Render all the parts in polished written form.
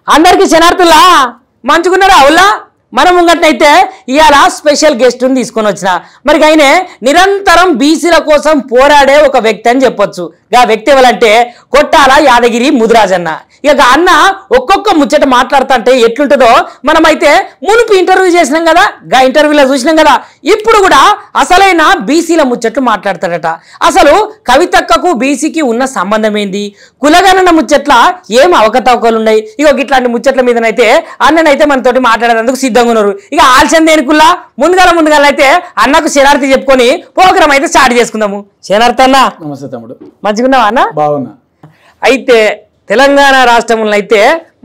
అందరికి శనార్థులా మంచుకున్నారా అవులా మనం ముంగట్నైతే ఇవాళ స్పెషల్ గెస్ట్ని తీసుకొని వచ్చిన మరి ఆయనే నిరంతరం బీసీల కోసం పోరాడే ఒక వ్యక్తి అని చెప్పొచ్చు గా వ్యక్తి ఎవరంటే కొట్టాల యాదగిరి ముదిరాజన్న ఇక అన్న ఒక్కొక్క ముచ్చట మాట్లాడుతుంటే ఎట్లుంటుందో మనమైతే మునుపు ఇంటర్వ్యూ చేసినాం కదా గా ఇంటర్వ్యూలో చూసినాం కదా ఇప్పుడు కూడా అసలైన బీసీల ముచ్చట్లు మాట్లాడతాడట అసలు కవితక్కకు బీసీకి ఉన్న సంబంధం ఏంది కులగణన ముచ్చట్ల ఏం అవకతవకలు ఉన్నాయి ఇక ఇట్లాంటి ముచ్చట్ల మీదనైతే అన్ననైతే మనతోటి మాట్లాడేందుకు సిద్ధంగా ఉన్నారు ఇక ఆలస్యం దేనికుల్లా ముందుగాల అయితే అన్నకు శనార్థి చెప్పుకొని ప్రోగ్రామ్ అయితే స్టార్ట్ చేసుకుందాము శనార్థి అన్న నమస్తే తమ్ముడు మంచిగున్నావా అన్న బాగున్నా అయితే తెలంగాణ రాష్ట్రంలో అయితే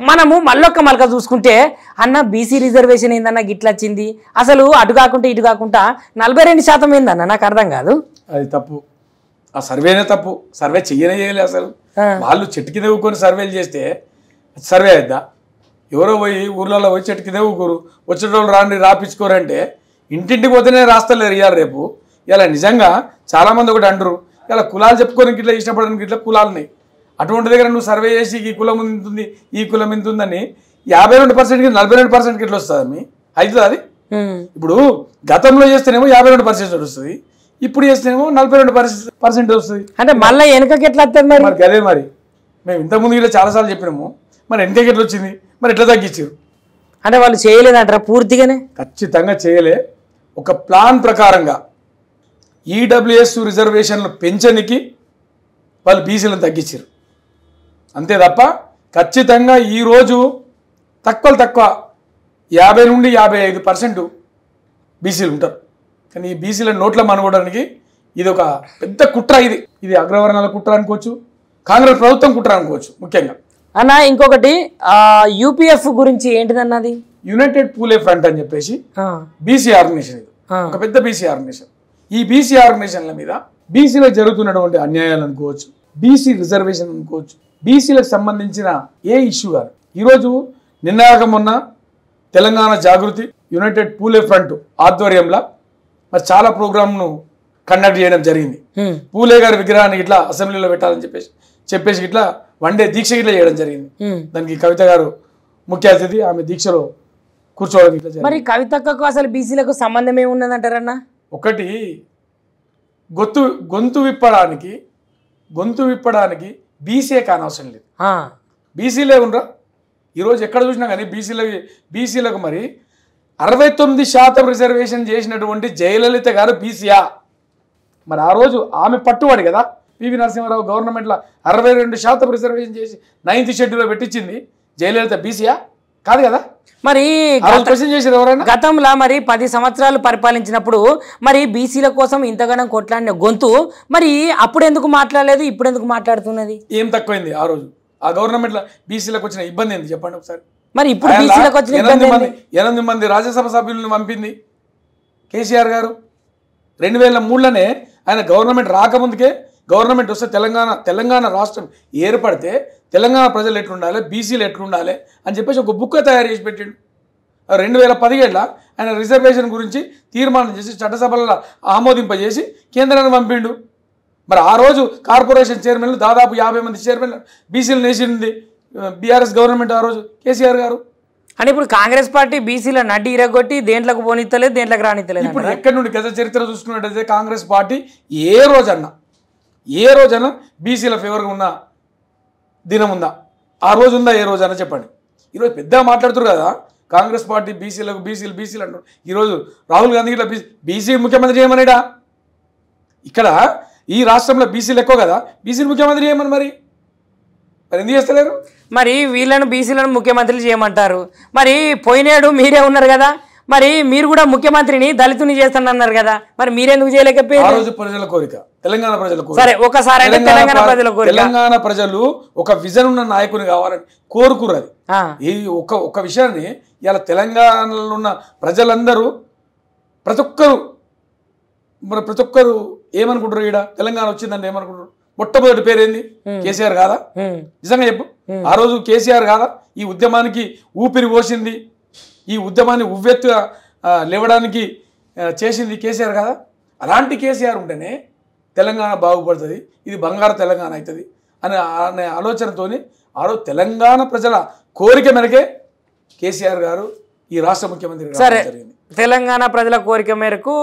మనము మళ్ళొక్క చూసుకుంటే అన్న బీసీ రిజర్వేషన్ ఏందన్న గిట్ల వచ్చింది అసలు అటు కాకుండా ఇటు కాకుండా 42% ఏందన్న నాకు అర్థం కాదు అది తప్పు ఆ సర్వేనే తప్పు సర్వే చేయలే అసలు వాళ్ళు చెట్టు కింద ఊకొని సర్వేలు చేస్తే సర్వే అయిద్దా ఎవరో పోయి ఊర్లలో పోయి చెట్టు కింద ఊరుకోరు వచ్చేటోళ్ళు రాండి రాపించుకోరంటే ఇంటింటికి పోతేనే రాస్తలేరు ఇవాళ రేపు ఇలా నిజంగా చాలామంది ఒకటి అంటారు ఇలా కులాలు చెప్పుకోవడానికి ఇట్లా ఇష్టపడడానికి ఇట్లా కులాలున్నాయి అటువంటి దగ్గర నువ్వు సర్వే చేసి ఈ కులం ఇంతుంది ఈ కులం ఇంతుందని 52%కి 42%కి ఇట్లా వస్తుంది మీ అవుతుంది అది ఇప్పుడు గతంలో చేస్తేనేమో 52% వస్తుంది ఇప్పుడు చేస్తేనేమో 42% వస్తుంది అంటే మళ్ళీ వెనకకి ఎట్లా వస్తుంది మరి అదే మరి మేము ఇంతకుముందు ఇలా చాలాసార్లు చెప్పినాము మరి వెనకకి ఎట్లా వచ్చింది మరి ఎట్లా తగ్గించారు అంటే వాళ్ళు చేయలేదంటారా పూర్తిగానే ఖచ్చితంగా చేయలే ఒక ప్లాన్ ప్రకారంగా ఈడబ్ల్యూఎస్ రిజర్వేషన్లు పెంచనికి వాళ్ళు బీసీలను తగ్గించారు అంతే తప్ప ఖచ్చితంగా ఈరోజు తక్కువ 50 నుండి 55% బీసీలు ఉంటారు కానీ ఈ బీసీల నోట్ల మనుగోడానికి ఇది ఒక పెద్ద కుట్ర ఇది అగ్రవర్ణాల కుట్ర అనుకోవచ్చు కాంగ్రెస్ ప్రభుత్వం కుట్ర అనుకోవచ్చు ముఖ్యంగా అన్న ఇంకొకటి యూపీఎఫ్ గురించి ఏంటిదన్నది యునైటెడ్ పూలే ఫ్రంట్ అని చెప్పేసి బీసీ ఆర్గనైజేషన్ ఇది ఒక పెద్ద బీసీ ఆర్గనైజేషన్ ఈ బీసీ ఆర్గనైజేషన్ల మీద బీసీలకు జరుగుతున్నటువంటి అన్యాయాలు అనుకోవచ్చు బీసీ రిజర్వేషన్ అనుకోవచ్చు బీసీలకు సంబంధించిన ఏ ఇష్యూ కాదు ఈరోజు నిన్నగాక మొన్న తెలంగాణ జాగృతి యునైటెడ్ పూలే ఫ్రంట్ ఆధ్వర్యంలో మరి చాలా ప్రోగ్రామ్ను కండక్ట్ చేయడం జరిగింది పూలే గారి విగ్రహాన్ని ఇట్లా అసెంబ్లీలో పెట్టాలని చెప్పేసి ఇట్లా వన్ డే దీక్ష ఇట్లా చేయడం జరిగింది దానికి కవిత గారు ముఖ్య అతిథి ఆమె దీక్షలో కూర్చోవడం ఇట్లా మరి కవితకు అసలు బీసీలకు సంబంధం ఏమున్నదంటారన్న ఒకటి గొంతు విప్పడానికి బీసీఏ కానవసరం లేదు బీసీలే ఉండరా ఈరోజు ఎక్కడ చూసినా కానీ బీసీలకు మరి 69% రిజర్వేషన్ చేసినటువంటి జయలలిత గారు బీసీయా మరి ఆ రోజు ఆమె పట్టుబడి కదా పివి నరసింహారావు గవర్నమెంట్లో 62% రిజర్వేషన్ చేసి 9th షెడ్యూల్లో పెట్టించింది జయలలిత బీసీయా కాదు కదా మరి క్వశ్చన్ చేశారు ఎవరైనా గతంలో మరి 10 సంవత్సరాలు పరిపాలించినప్పుడు మరి బీసీల కోసం ఇంతగానం కొట్లాడిన గొంతు మరి అప్పుడు ఎందుకు మాట్లాడలేదు ఇప్పుడు ఎందుకు మాట్లాడుతున్నది ఏం తక్కువైంది ఆ రోజు ఆ గవర్నమెంట్లో బీసీలకు వచ్చిన ఇబ్బంది ఏంది చెప్పండి ఒకసారి మరి ఇప్పుడు బీసీలకు వచ్చిన 8 మంది రాజ్యసభ సభ్యులను పంపింది కేసీఆర్ గారు 2003లోనే ఆయన గవర్నమెంట్ రాకముందుకే గవర్నమెంట్ వస్తే తెలంగాణ రాష్ట్రం ఏర్పడితే తెలంగాణ ప్రజలు ఎట్లుండాలి బీసీలు ఎట్లుండాలి అని చెప్పేసి ఒక బుక్ తయారు చేసి పెట్టిండు 2017లో ఆయన రిజర్వేషన్ గురించి తీర్మానం చేసి చట్టసభలలో ఆమోదింపజేసి కేంద్రానికి పంపిండు మరి ఆ రోజు కార్పొరేషన్ చైర్మన్లు దాదాపు 50 మంది చైర్మన్లు బీసీలు నేసింది బీఆర్ఎస్ గవర్నమెంట్ ఆ రోజు కేసీఆర్ గారు అని ఇప్పుడు కాంగ్రెస్ పార్టీ బీసీల నడ్డి ఇరగొట్టి దేంట్లోకి పోనిస్తలేదు దేంట్లోకి రానిస్తలేదు ఇప్పుడు ఎక్కడి నుండి గత చరిత్ర చూసుకున్నట్టయితే కాంగ్రెస్ పార్టీ ఏ రోజన్నా బీసీల ఫేవర్గా ఉన్న దినం ఉందా ఆ రోజు ఉందా ఏ రోజన్నా చెప్పండి ఈరోజు పెద్దగా మాట్లాడుతున్నారు కదా కాంగ్రెస్ పార్టీ బీసీలు అంటారు ఈరోజు రాహుల్ గాంధీ ఇట్లా బీసీ ముఖ్యమంత్రి చేయమనేడా ఇక్కడ ఈ రాష్ట్రంలో బీసీలు ఎక్కువ కదా బీసీలు ముఖ్యమంత్రి చేయమని మరి ఎందుకు చేస్తలేరు మరి వీళ్ళను బీసీలను ముఖ్యమంత్రులు చేయమంటారు మరి పోయినాడు మీరే ఉన్నారు కదా మరి మీరు కూడా ముఖ్యమంత్రిని దళితుని చేస్తానన్నారు కదా మరి మీరెందుకు చేయలేకపోయారు ఆ రోజు ప్రజల కోరిక తెలంగాణ ప్రజల కోరిక సరే ఒకసారి తెలంగాణ ప్రజలు ఒక విజన్ ఉన్న నాయకుని కావాలని కోరుకురు అది ఈ ఒక విషయాన్ని ఇలా తెలంగాణలో ఉన్న ప్రజలందరూ ప్రతి ఒక్కరు ఏమనుకుంటారు ఈడ తెలంగాణ వచ్చిందని ఏమనుకుంటారు మొట్టమొదటి పేరేంది కేసీఆర్ కాదా నిజంగా చెప్పు ఆ రోజు కేసీఆర్ కాదా ఈ ఉద్యమానికి ఊపిరి పోసింది ఈ ఉద్యమాన్ని ఉవ్వెత్తుగా లేవడానికి చేసింది కేసీఆర్ కాదా అలాంటి కేసీఆర్ ఉంటేనే తెలంగాణ బాగుపడుతుంది ఇది బంగారు తెలంగాణ అవుతుంది అనే ఆలోచనతోని ఆ రోజు తెలంగాణ ప్రజల కోరిక మేరకే కేసీఆర్ గారు ఈ రాష్ట్ర ముఖ్యమంత్రి సరే కావడం జరిగింది. తెలంగాణ ప్రజల కోరిక మేరకు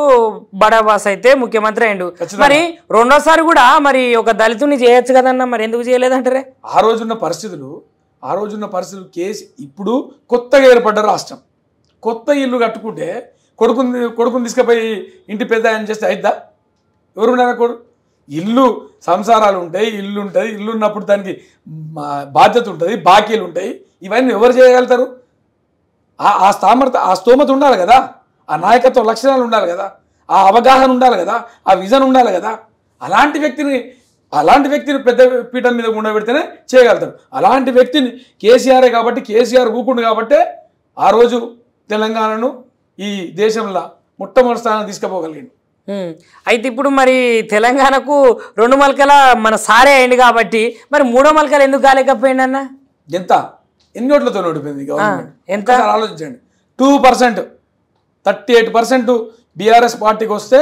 బడాబాస్ అయితే ముఖ్యమంత్రి అయిండు. ఖచ్చితంగా. మరి రెండోసారి కూడా మరి ఒక దళితుని చేయొచ్చు కదన్న, మరి ఎందుకు చేయలేదంటారే? ఆ రోజున్న పరిస్థితులు కేసు ఇప్పుడు కొత్తగా ఏర్పడ్డ రాష్ట్రం, కొత్త ఇల్లు కట్టుకుంటే కొడుకుని తీసుకుపోయి ఇంటి పెద్ద ఆయన చేస్తే అయిద్దా? ఎవరున్నారా కొడుకు? ఇల్లు సంసారాలు ఉంటాయి, ఇల్లు ఉంటుంది, ఇల్లు ఉన్నప్పుడు దానికి బాధ్యత ఉంటుంది, బాకీలు ఉంటాయి. ఇవన్నీ ఎవరు చేయగలుగుతారు? ఆ స్తోమత ఉండాలి కదా, ఆ నాయకత్వ లక్షణాలు ఉండాలి కదా, ఆ అవగాహన ఉండాలి కదా, ఆ విజన్ ఉండాలి కదా. అలాంటి వ్యక్తిని పెద్ద పీఠం మీద ఉండబెడితేనే చేయగలుగుతారు. అలాంటి వ్యక్తిని కేసీఆరే కాబట్టి, కేసీఆర్ ఊకుండు కాబట్టే ఆ రోజు తెలంగాణను ఈ దేశంలో మొట్టమొదటి స్థానం తీసుకుపోగలిగింది. అయితే ఇప్పుడు మరి తెలంగాణకు 2 మల్కల మన సారే అయింది కాబట్టి మరి 3వ మల్కలు ఎందుకు కాలేకపోయింది అన్న? ఎన్ని ఓట్లతో ఓడిపోయింది గవర్నమెంట్? ఎంత ఆలోచించండి. 2%, 38% బీఆర్ఎస్ పార్టీకి వస్తే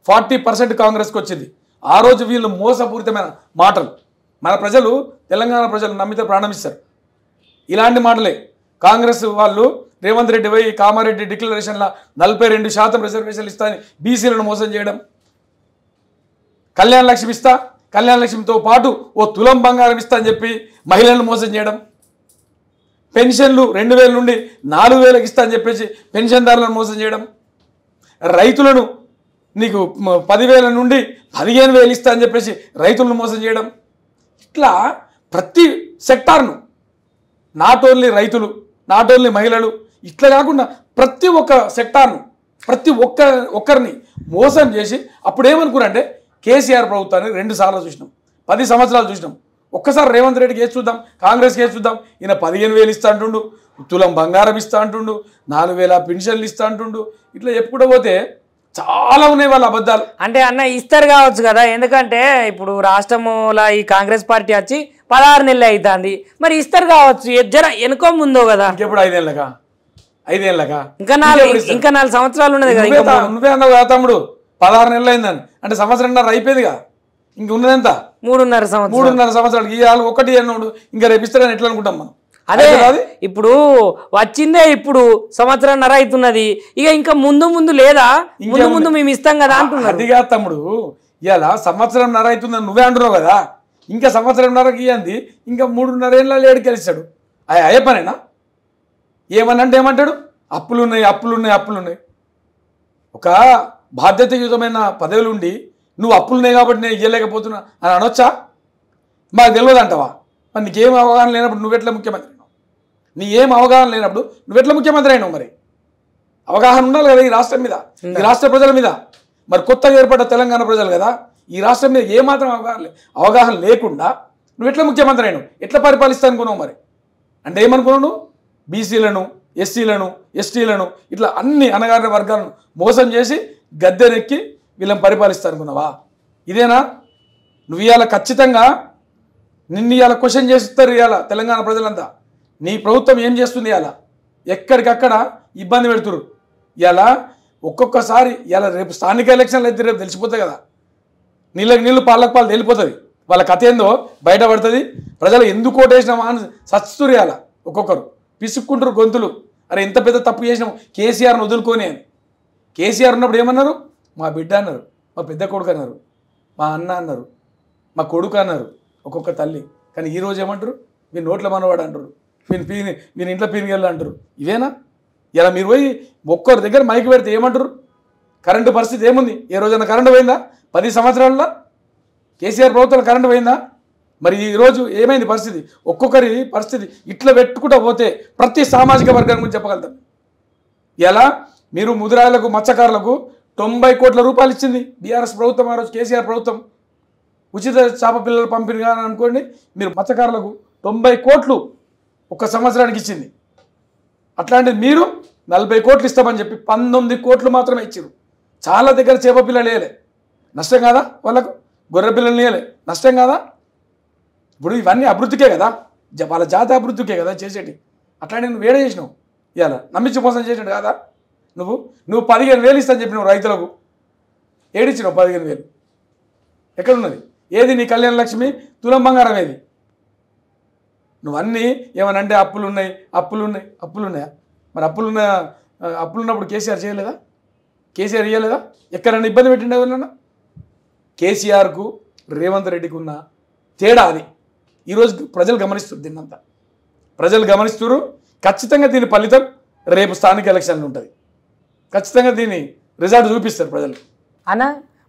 40% కాంగ్రెస్కి వచ్చింది. ఆ రోజు వీళ్ళు మోసపూరితమైన మాటలు, మన ప్రజలు, తెలంగాణ ప్రజలు నమ్మితే ప్రాణమిస్తారు. ఇలాంటి మాటలే కాంగ్రెస్ వాళ్ళు రేవంత్ రెడ్డి పోయి కామారెడ్డి డిక్లరేషన్లో 42% రిజర్వేషన్లు ఇస్తా అని బీసీలను మోసం చేయడం, కళ్యాణ లక్ష్మి ఇస్తా, కళ్యాణ లక్ష్మితో పాటు ఓ తులం బంగారం ఇస్తా అని చెప్పి మహిళలను మోసం చేయడం, పెన్షన్లు 2000 నుండి 4000కి ఇస్తా అని చెప్పేసి పెన్షన్దారులను మోసం చేయడం, రైతులను నీకు 10,000 నుండి 15,000 ఇస్తా అని చెప్పేసి రైతులను మోసం చేయడం. ఇట్లా ప్రతి సెక్టార్ను, నాట్ ఓన్లీ రైతులు, నాట్ ఓన్లీ మహిళలు, ఇట్లా కాకుండా ప్రతి ఒక్క సెక్టార్ను, ప్రతి ఒక్కరిని మోసం చేసి అప్పుడు ఏమనుకున్నారంటే కేసీఆర్ ప్రభుత్వాన్ని 2 సార్లు చూసినాం, 10 సంవత్సరాలు చూసినాం. ఒక్కసారి రేవంత్ రెడ్డికి వేసి చూద్దాం, కాంగ్రెస్కి వేసి చూద్దాం. ఈయన 15,000 ఇస్తా అంటుండు, తులం బంగారం ఇస్తా అంటుండు, 4,000 పెన్షన్లు ఇస్తా అంటుండు. ఇట్లా ఎప్పుడు పోతే చాలా ఉన్నాయి వాళ్ళ అబద్ధాలు. అంటే అన్న ఇస్తారు కావచ్చు కదా, ఎందుకంటే ఇప్పుడు రాష్ట్రంలో ఈ కాంగ్రెస్ పార్టీ వచ్చి 16 నెలలు అవుతుంది, మరి ఇస్తారు కావచ్చు, జర వెనుకో ముందో కదా. ఇంకెప్పుడు 5 ఏళ్ళకా ఇంకా 4 సంవత్సరాలు ఉన్నది కదా. నువ్వే అన్నావు కదా తమ్ముడు 16 నెలలు అయిందని, అంటే సంవత్సరంన్నర అయిపోయిందిగా. ఇంక ఉన్నదెంత? 3.5 సంవత్సరాలు. ఈ వాళ్ళు ఒకటి అన్నాడు, ఇంకా రేపిస్తారని ఎట్లా అనుకుంటాం మనం? అదే ఇప్పుడు వచ్చిందే, ఇప్పుడు 1.5 సంవత్సరం అవుతున్నది, ఇక ఇంకా ముందు లేదా, ముందు మేము ఇస్తాం కదా అంటున్నారు. అదిగా తమ్ముడు, ఇలా 1.5 సంవత్సరం అవుతుందని నువ్వే అంటున్నావు కదా, ఇంకా 1.5 సంవత్సరంన్నరకి ఇవ్వండి, ఇంకా 3.5 ఏళ్ళ ఏడు గెలిచాడు. అయ్యే పనేనా? ఏమనంటే ఏమంటాడు? అప్పులున్నాయి. ఒక బాధ్యతాయుతమైన పదవులు ఉండి నువ్వు అప్పులున్నాయి కాబట్టి నేను ఇవ్వలేకపోతున్నా అని అనొచ్చా? మాకు తెలియదు అంటావా? మరి నీకేం అవగాహన లేనప్పుడు నువ్వెట్లా ముఖ్యమంత్రి అయినావు? నువ్వెట్లా ముఖ్యమంత్రి అయినావు? మరి అవగాహన ఉండాలి కదా ఈ రాష్ట్రం మీద, ఈ రాష్ట్ర ప్రజల మీద. మరి కొత్తగా ఏర్పడ్డ తెలంగాణ ప్రజలు కదా, ఈ రాష్ట్రం మీద ఏమాత్రం అవగాహన లేకుండా నువ్వు ఎట్లా ముఖ్యమంత్రి అయినావు? ఎట్లా పరిపాలిస్తా అనుకున్నావు? మరి అంటే ఏమనుకున్నావు నువ్వు? బీసీలను, ఎస్సీలను, ఎస్టీలను, ఇట్లా అన్ని అణగారిన వర్గాలను మోసం చేసి గద్దెనెక్కి వీళ్ళని పరిపాలిస్తా అనుకున్నావా? ఇదేనా? నువ్వు ఇవాళ ఖచ్చితంగా నిన్ను ఇవాళ క్వశ్చన్ చేస్తారు ఇవాళ తెలంగాణ ప్రజలంతా. నీ ప్రభుత్వం ఏం చేస్తుంది? ఇవాళ ఎక్కడికక్కడ ఇబ్బంది పెడుతురు. ఇవాళ ఒక్కొక్కసారి ఇవాళ రేపు స్థానిక ఎలక్షన్లు అయితే రేపు తెలిసిపోతాయి కదా, నీళ్ళకి నీళ్ళు పాలకు పాలు తేలిపోతుంది. వాళ్ళ కథ ఏందో బయటపడుతుంది. ప్రజలు ఎందుకు ఓటేసినామా అని సస్తురు ఇవాళ ఒక్కొక్కరు పిసుక్కుంటారు గొంతులు. అరే ఎంత పెద్ద తప్పు చేసినాము, కేసీఆర్ని వదులుకొని అని. కేసీఆర్ ఉన్నప్పుడు ఏమన్నారు? మా బిడ్డ అన్నారు, మా పెద్ద కొడుకు అన్నారు, మా అన్న అన్నారు, మా కొడుకు అన్నారు ఒక్కొక్క తల్లి. కానీ ఈరోజు ఏమంటారు? మీ నోట్ల మనవాడు అంటారు, వీని ఇంట్లో పీనిగెళ్ళు అంటారు. ఇవేనా? ఇలా మీరు పోయి ఒక్కరి దగ్గర మైకి పెడితే ఏమంటారు? కరెంటు పరిస్థితి ఏముంది? ఏ రోజైనా కరెంటు పోయిందా? 10 సంవత్సరాల్లో కేసీఆర్ ప్రభుత్వం కరెంటు పోయిందా? మరి ఈరోజు ఏమైంది పరిస్థితి? ఒక్కొక్కరి పరిస్థితి ఇట్లా పెట్టుకుంటూ పోతే ప్రతి సామాజిక వర్గాన్ని గురించి చెప్పగలుగుతాం. ఎలా మీరు ముదిరాళ్లకు, మత్స్యకారులకు 90 కోట్ల రూపాయలు ఇచ్చింది బీఆర్ఎస్ ప్రభుత్వం, ఆ రోజు కేసీఆర్ ప్రభుత్వం. ఉచిత చేప పిల్లలు పంపిణీ కానీ అనుకోండి, మీరు మత్స్యకారులకు 90 కోట్లు ఒక సంవత్సరానికి ఇచ్చింది. అట్లాంటిది మీరు 40 కోట్లు ఇస్తామని చెప్పి 19 కోట్లు మాత్రమే ఇచ్చారు. చాలా దగ్గర చేప పిల్లలు వేయలే, నష్టం కాదా? వాళ్ళకు గొర్రె పిల్లలు వేయలే, నష్టం కాదా? ఇప్పుడు ఇవన్నీ అభివృద్ధికే కదా, వాళ్ళ జాతి అభివృద్ధికే కదా చేసేటి. అట్లాంటి నువ్వు వేడే చేసినావు. ఇవాళ నమ్మించి మోసం చేసినాడు కదా నువ్వు 15,000 ఇస్తాను చెప్పినావు రైతులకు. ఏడిచ్చినావు 15,000? ఎక్కడున్నది? ఏది నీ కళ్యాణ లక్ష్మి, తులం బంగారం ఏది? నువ్వన్నీ ఏమనంటే అప్పులు ఉన్నాయా? మరి అప్పులు ఉన్నప్పుడు కేసీఆర్ చేయలేదా? కేసీఆర్ ఇవ్వలేదా? ఎక్కడన్నా ఇబ్బంది పెట్టిండే ఎవరన్నా? కేసీఆర్కు రేవంత్ రెడ్డికి ఉన్న తేడా అది. ఈరోజు ప్రజలు గమనిస్తారు, దీన్నంతా ప్రజలు గమనిస్తున్నారు. ఖచ్చితంగా దీని ఫలితం రేపు స్థానిక ఎలక్షన్లు ఉంటుంది. ఖచ్చితంగా దీని రిజల్ట్ చూపిస్తారు ప్రజలు. అన్న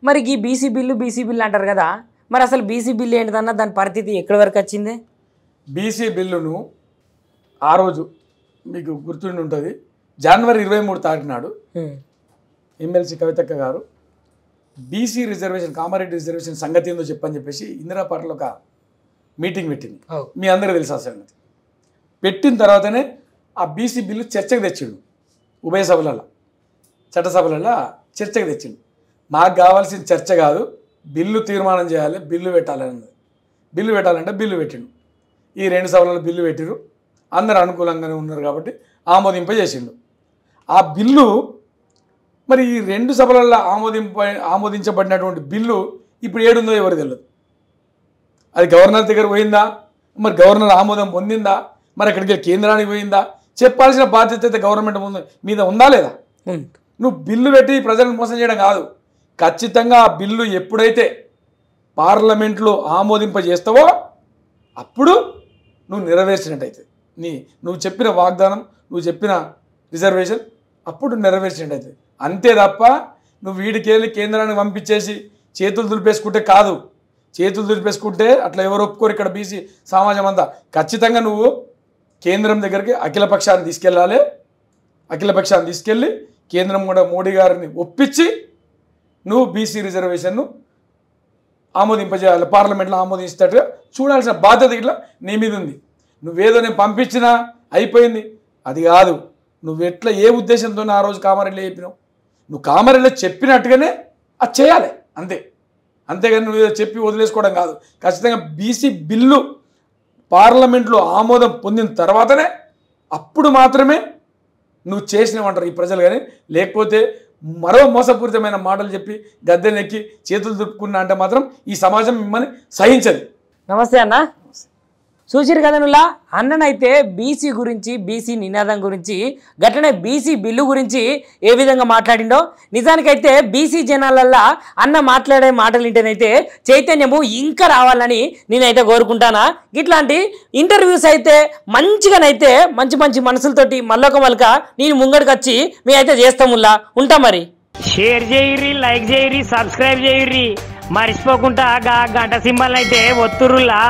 మరి ఈ బీసీ బిల్లు అంటారు కదా, మరి అసలు బీసీ బిల్లు ఏంటిదన్న, దాని పరిస్థితి ఎక్కడి వరకు వచ్చింది? బీసీ బిల్లును ఆ రోజు మీకు గుర్తుండి ఉంటుంది, జనవరి 23 తారీఖు నాడు ఎమ్మెల్సీ కవితక్క గారు బీసీ రిజర్వేషన్, కామారెడ్డి రిజర్వేషన్ సంగతి ఏందో చెప్పని చెప్పేసి ఇందిరా పార్క్లో ఒక మీటింగ్ పెట్టింది. మీ అందరికీ తెలుసు ఆ సంగతి. పెట్టిన తర్వాతనే ఆ బీసీ బిల్లు చర్చకు తెచ్చిండు. ఉభయ సభలలో, చట్టసభలలో చర్చకు తెచ్చిండు. మాకు కావాల్సిన చర్చ కాదు, బిల్లు తీర్మానం చేయాలి, బిల్లు పెట్టాలన్నది. బిల్లు పెట్టాలంటే బిల్లు పెట్టిండు. ఈ 2 సభలలో బిల్లు పెట్టిరు. అందరు అనుకూలంగానే ఉన్నారు కాబట్టి ఆమోదింపజేసిండు. ఆ బిల్లు మరి ఈ 2 సభలలో ఆమోదించబడినటువంటి బిల్లు ఇప్పుడు ఏడుందో ఎవరు తెలియదు. అది గవర్నర్ దగ్గర పోయిందా, మరి గవర్నర్ ఆమోదం పొందిందా, మరి అక్కడికి కేంద్రానికి పోయిందా, చెప్పాల్సిన బాధ్యత అయితే గవర్నమెంట్ మీద ఉందా లేదా? నువ్వు బిల్లు పెట్టి ప్రజలను మోసం చేయడం కాదు. ఖచ్చితంగా ఆ బిల్లు ఎప్పుడైతే పార్లమెంట్లో ఆమోదింపజేస్తావో అప్పుడు నువ్వు నెరవేర్చినట్టయితే, నువ్వు చెప్పిన వాగ్దానం, నువ్వు చెప్పిన రిజర్వేషన్ అప్పుడు నెరవేర్చినట్టయితే. అంతే తప్ప నువ్వు వీడికెళ్ళి కేంద్రానికి పంపించేసి చేతులు దులిపేసుకుంటే కాదు. చేతులు దులిపేసుకుంటే అట్లా ఎవరు ఒప్పుకోరు ఇక్కడ బీసీ సమాజం అంతా. ఖచ్చితంగా నువ్వు కేంద్రం దగ్గరికి అఖిలపక్షాన్ని తీసుకెళ్ళాలి. అఖిలపక్షాన్ని తీసుకెళ్ళి కేంద్రం కూడా మోడీ గారిని ఒప్పించి నువ్వు బీసీ రిజర్వేషన్ను ఆమోదింపజేయాలి, పార్లమెంట్లో ఆమోదించేటట్టుగా చూడాల్సిన బాధ్యత ఇట్లా నీ మీద ఉంది. నువ్వేదో నేను పంపించినా అయిపోయింది అది కాదు. నువ్వు ఎట్లా ఏ ఉద్దేశంతో ఆ రోజు కామారెడ్డిలో చెప్పినావు, నువ్వు కామారెడ్డిలో చెప్పినట్టుగానే అది చేయాలి అంతే. అంతేగాని నువ్వు ఏదో చెప్పి వదిలేసుకోవడం కాదు. ఖచ్చితంగా బీసీ బిల్లు పార్లమెంట్లో ఆమోదం పొందిన తర్వాతనే అప్పుడు మాత్రమే నువ్వు చేసినవంటారు ఈ ప్రజలు. కానీ లేకపోతే మరో మోసపూరితమైన మాటలు చెప్పి గద్దెనెక్కి చేతులు దుప్పుకున్నా అంటే మాత్రం ఈ సమాజం మిమ్మల్ని సహించదు. నమస్తే అన్న. చూసిరు కదా నువ్వులా, అన్ననైతే బీసీ గురించి, బీసీ నినాదం గురించి, గట్లనే బీసీ బిల్లు గురించి ఏ విధంగా మాట్లాడిండో. నిజానికైతే బీసీ జనాలల్లా అన్న మాట్లాడే మాటలు వింటేనైతే చైతన్యము ఇంకా రావాలని నేనైతే కోరుకుంటానా. ఇట్లాంటి ఇంటర్వ్యూస్ అయితే మంచిగానైతే మంచి మంచి మనసులతోటి మళ్ళొక నేను ముంగడికి వచ్చి మీ అయితే చేస్తాముల్లా. ఉంటా మరి. షేర్ చేయర్రి, లైక్ చేయర్రి, సబ్స్క్రైబ్ చేయర్రి, మర్చిపోకుండా గంట సింబల్ అయితే ఒత్తురులా.